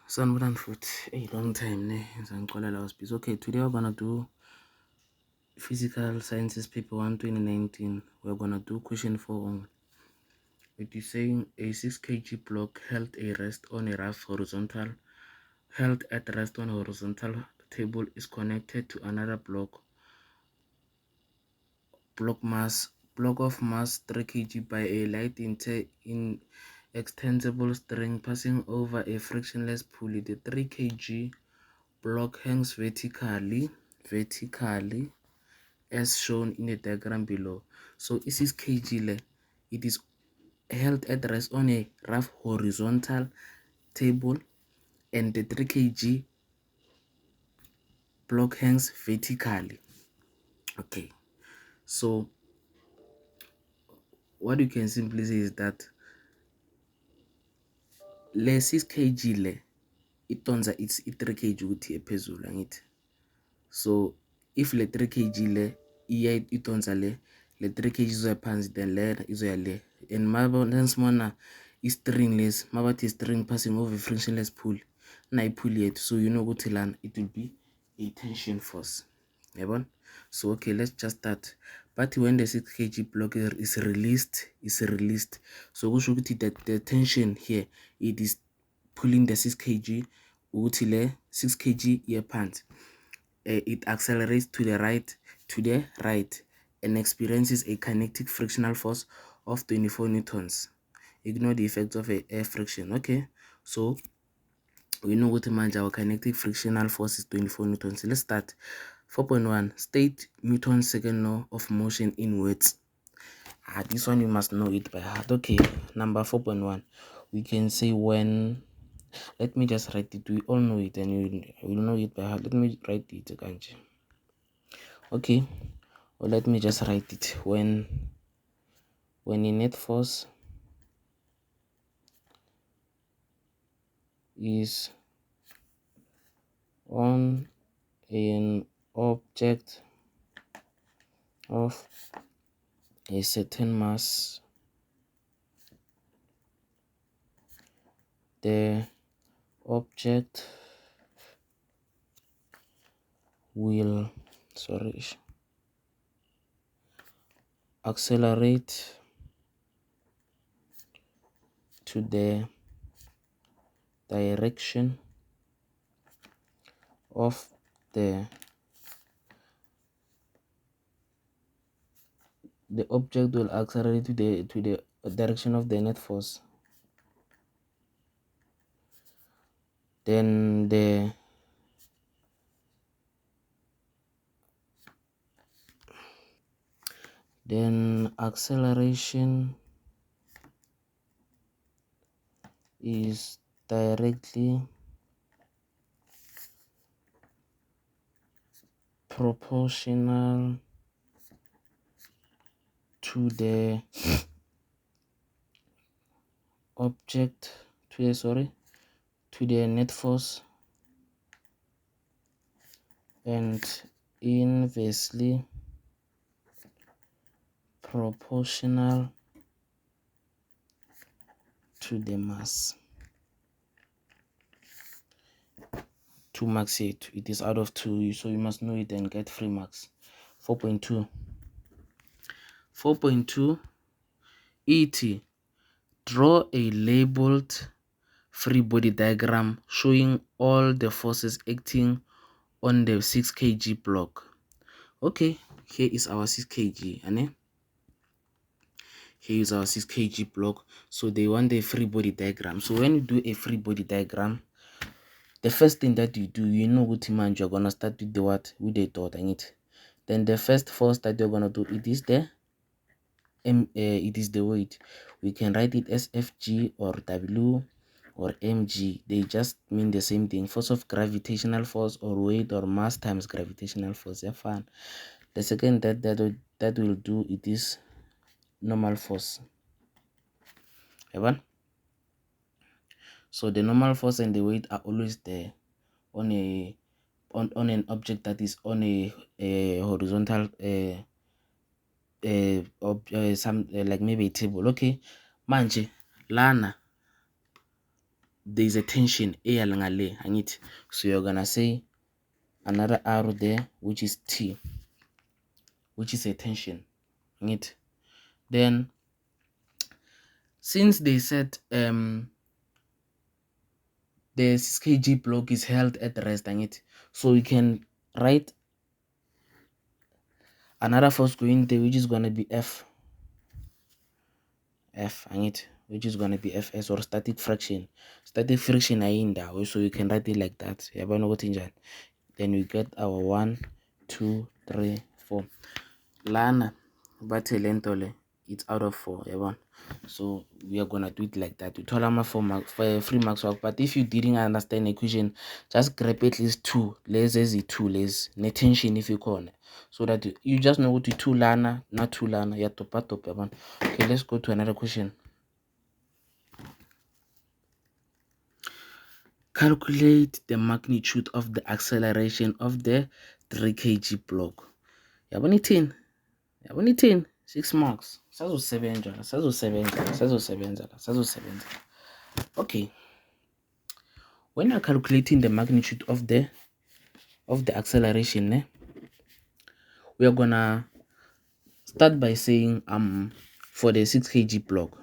Sanibonani futhi. A long time ne ngizangicolela hospice. Okay, today we're gonna do physical sciences paper 1 2019. We're gonna do question 4 only. It is saying a 6 kg block held at rest on a horizontal table is connected to another block of mass 3 kg by a light in extensible string passing over a frictionless pulley. The 3 kg block hangs vertically as shown in the diagram below. So this is kg. It is held at rest on a rough horizontal table, and the 3 kg block hangs vertically. Okay, so what you can simply say is that le 6 kg le itonza it's 3 kg ukuthi ephezulu angithi. So if le 3 kg le iya itonza le 3 kg izoya phansi, then le izoya le, and masimona i-string lesi mabathi string passing over frictionless pulley na i-pulley yethu, so you know ukuthi lana it will be a tension force. Yabona? So okay, let's just start. But when the 6 kg block is released, so kusho ukuthi that the tension here, it is pulling the 6 kg ukuthi le 6 kg iya phansi. It accelerates to the right and experiences a kinetic frictional force of 24 newtons. Ignore the effects of air friction. Okay, so we know what our kinetic frictional force is 24 newtons. Let's start. 4.1 state Newton's second law of motion in words. This one you must know it by heart. Okay, number 4.1, we can say when, let me just write it. We all know it and you will know it by heart. Let me write it. Okay, or let me just write it. When a net force is on an object of a certain mass, the object will accelerate to the direction of the object will accelerate to the direction of the net force. Then the acceleration is directly proportional to the net force and inversely proportional to the mass. 2 marks here. It is out of 2, so you must know it and get 3 marks. 4.2 ET, draw a labeled free body diagram showing all the forces acting on the 6 kg block. Okay, here is our 6 kg, here is our 6 kg block. So they want a free body diagram. So when you do a free body diagram, the first thing that you do, you know what man, you're gonna start with the what, with the dot and it. Then the first force that you're gonna do, it is the weight. We can write it as Fg or W or mg. They just mean the same thing. Force of gravitational force or weight or mass times gravitational force. Yeah, fine. The second that will do, it is normal force. So the normal force and the weight are always there on an object that is on a horizontal some like maybe a table. Okay, manje lana there's a tension ngale, angithi. So you're gonna say another arrow there, which is T, which is a tension, angithi. Then since they said the 6 kg block is held at rest, angithi, so we can write another force going there, which is gonna be F, angithi, which is gonna be Fs, or static friction. Static friction ayindawo, so you can write it like that. Yabona ukuthi njani. Then we get our 1, 2, 3, 4. Lana bathe lento le, it's out of 4, yabona. So we are gonna do it like that. We told them 4 marks, 3 marks work. But if you didn't understand the equation, just grab at least 2. Let's say 2 less tension if you call, so that you just know what to 2 lana, not 2 lana. Yeah, top. Okay, let's go to another question. Calculate the magnitude of the acceleration of the 3 kg block. Yabona 10. 6 marks. Sazosebenza. Okay. When you're calculating the magnitude of the acceleration, we are gonna start by saying for the 6 kg block,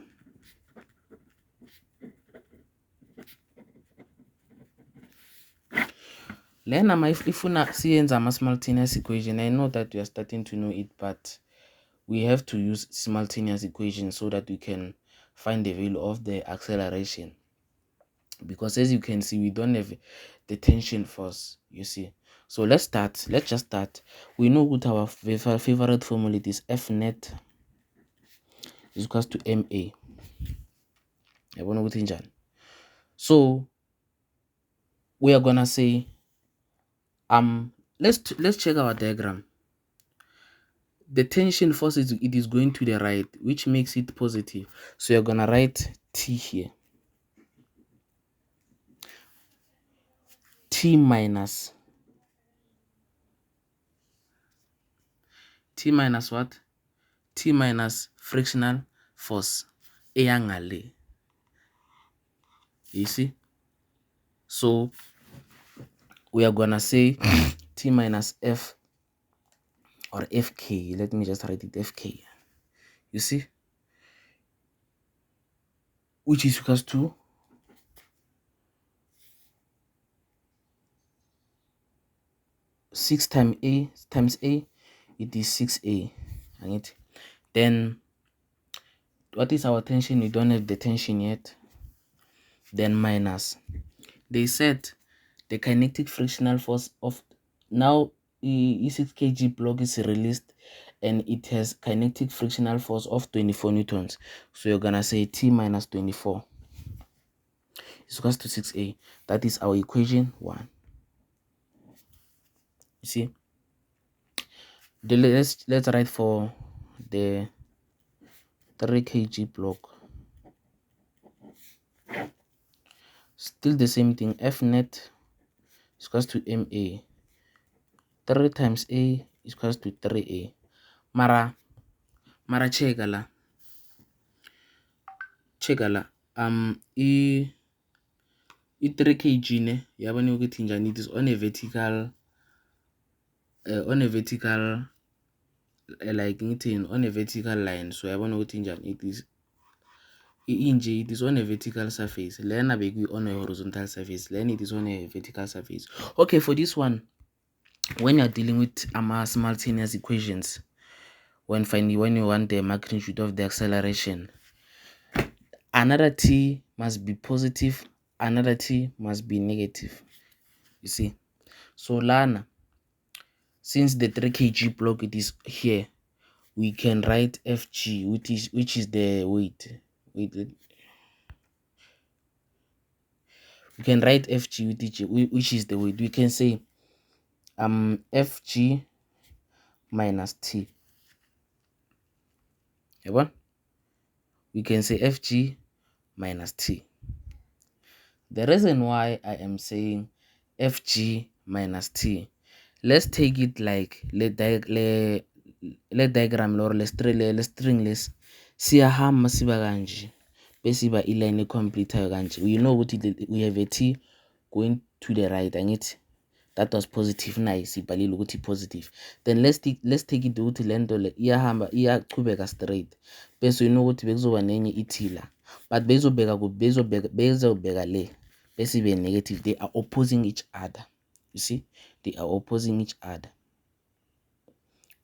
then if una siyenza ama-simultaneous equation, I know that you are starting to know it, but we have to use simultaneous equation so that we can find the value of the acceleration, because as you can see, we don't have the tension force, you see. So let's just start. We know what our favorite formula is. F net is equals to ma. So we are gonna say let's check our diagram. The tension force is going to the right, which makes it positive. So you're gonna write T here. T minus what? T minus frictional force eyangale. You see? So we are gonna say T minus F, or Fk. Let me just write it Fk. You see? Which is equals to 6 times A, it is 6A. Right? Then what is our tension? We don't have the tension yet. Then minus, they said the kinetic frictional force of now E 6 kg block is released and it has kinetic frictional force of 24 newtons. So you're gonna say T minus 24 is equals to 6A. That is our equation 1. You see? Let's write for the 3 kg block. Still the same thing. F net is equals to ma. 3 times A is equals to 3A. Mara cheka la I 3 kg ne yabona ukuthi njani, it is on a vertical like on a vertical line. So yabona ukuthi njani, it is on a vertical surface. Lena beki on a horizontal surface, then it is on a vertical surface. Okay, for this one, when you're dealing with simultaneous equations, when you want the magnitude of the acceleration, another T must be positive, another T must be negative. You see? So lana, since the 3 kg block it is here, we can write Fg, which is the weight. We can write Fg, which is the weight. We can say Fg minus T. We can say Fg minus T. The reason why I am saying Fg minus T, let's take it like le diagram or le string less siyahamba siba kanje. bese ba iline complete kanje. You know what we have a T going to the right, angithi that was positive nice ibhalile ukuthi positive. Then let's take it ukuthi lento le iyahamba iyachubeka straight bese you know ukuthi bekuzoba nenye ithi la, but bezobeka le bese be negative. They are opposing each other. You see, they are opposing each other.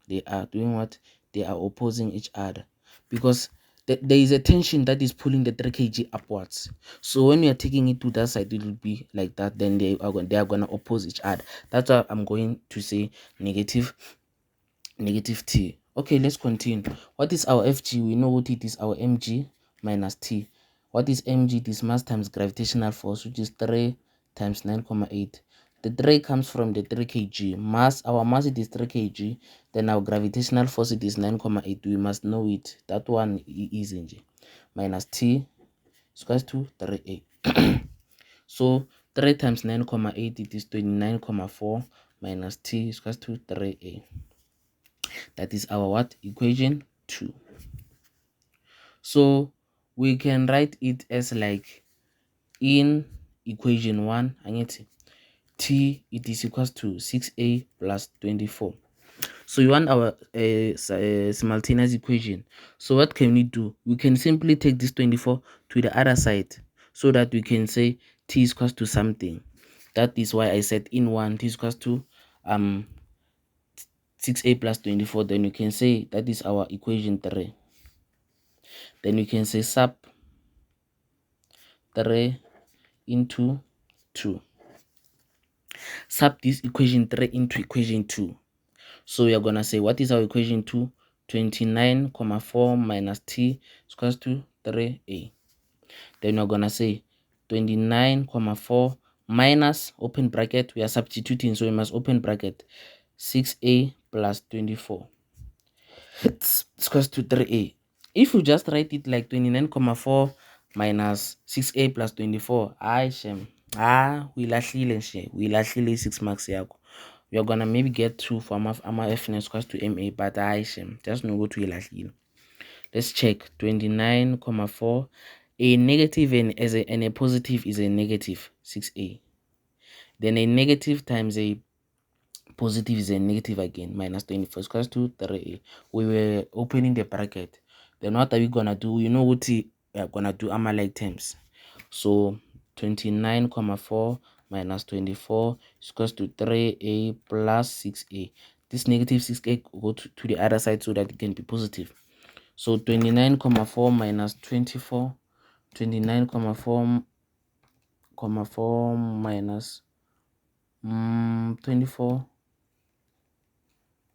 They are doing what? They are opposing each other because there is a tension that is pulling the 3 kg upwards. So when we are taking it to that side, it will be like that. Then they are going to oppose each other. That's why I'm going to say negative T. Okay, let's continue. What is our Fg? We know what it is. Our mg minus T. What is mg? This mass times gravitational force, which is 3 times 9,8. The 3 comes from the 3 kg. Mass, our mass it is 3 kg. Then our gravitational force it is 9,8. We must know it. That one is nj. Minus T is equals to 3a. So 3 times 9,8 it is 29,4 minus T is equals to 3a. That is our what? Equation 2. So we can write it as like in equation 1, T it is equals to 6a plus 24. So you want our simultaneous equation. So what can we do? We can simply take this 24 to the other side so that we can say T is equals to something. That is why I said in 1 T is equals to 6a plus 24. Then you can say that is our equation 3. Then we can say sub 3 into 2. Sub this equation 3 into equation 2. So we are going to say what is our equation 2? 29,4 minus T is equals to 3a. Then we are going to say 29,4 minus open bracket. We are substituting, so we must open bracket 6a plus 24. It's equals to 3a. If you just write it like 29,4 minus 6a plus 24, we lahlile 6 marks yako. We are gonna maybe get 2 for ama FNS equals to MA, but just no go to ilahlile. Let's check 29,4. A negative and a positive is a negative 6a. Then a negative times a positive is a negative again, minus 24 equals to 3a. We were opening the bracket. Then what are we gonna do? You know what we are gonna do like terms. So 29,4 minus 24 is equals to 3a plus 6a. This negative 6a go to the other side so that it can be positive. So 29,4 minus 24, 29,4 minus 24,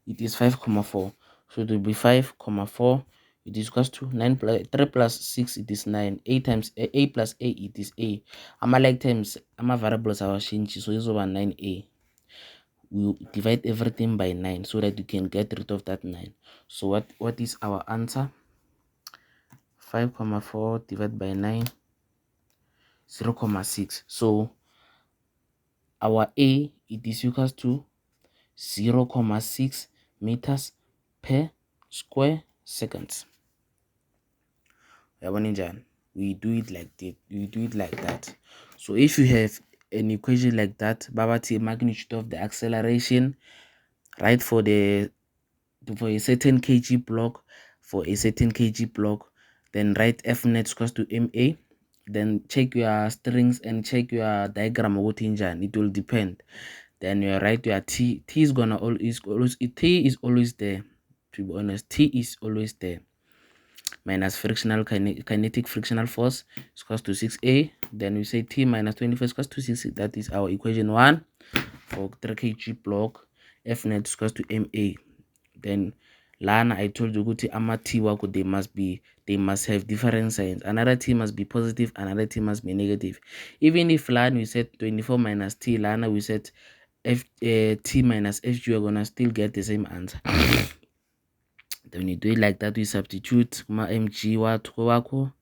it is 5,4. So it will be 5,4. It is equals to 9 plus 3 plus 6, it is 9. A times a plus a, it is a. Like times variables are changed, so it's over 9a. We divide everything by 9 so that you can get rid of that 9. So what is our answer? 5,4 divided by 9, 0,6. So our a, it is equals to 0,6 meters per square seconds. We do it like that. We do it like that. So if you have an equation like that, babati magnitude of the acceleration, right, for a certain kg block, then write F net equals to ma. Then check your strings and check your diagram of what it will depend. Then you write your T. T is always there. To be honest, T is always there. Minus frictional kinetic frictional force is equals to 6a. Then we say T minus 24 is equals to 6. That is our equation 1 for 3 kg block. F net is equals to ma. Then lana I told you kuti ama T wako they must have different signs. Another T must be positive, another T must be negative. Even if lana we set 24 minus T, lana we set T minus FG, you're gonna still get the same answer. Then you do it like that, we substitute mg wako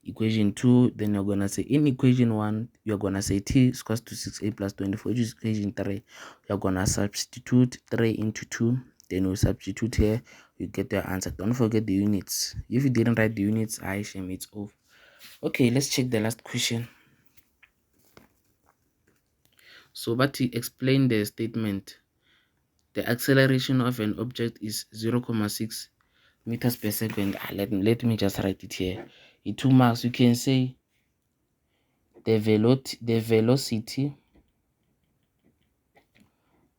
equation 2. Then you're gonna say in equation 1 you're gonna say T is equals to 6a plus 24, which is equation 3. You're gonna substitute 3 into 2. Then we substitute here, you get the answer. Don't forget the units. If you didn't write the units, it's off. Okay, let's check the last question. So but to explain the statement, the acceleration of an object is 0.6 meters per second. Let me just write it here. In 2 marks, you can say the velocity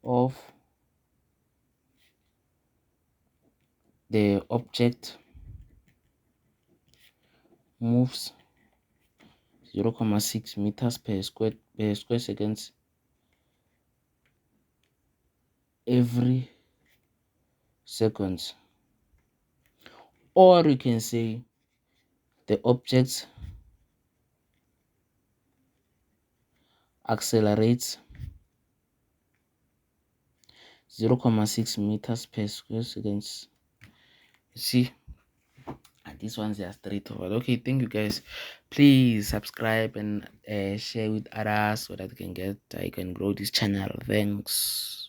of the object moves 0.6 meters per square seconds every seconds. Or you can say the object accelerates 0.6 meters per square seconds. See, these ones are straightforward. Okay, thank you guys. Please subscribe and share with others so that I can grow this channel. Thanks.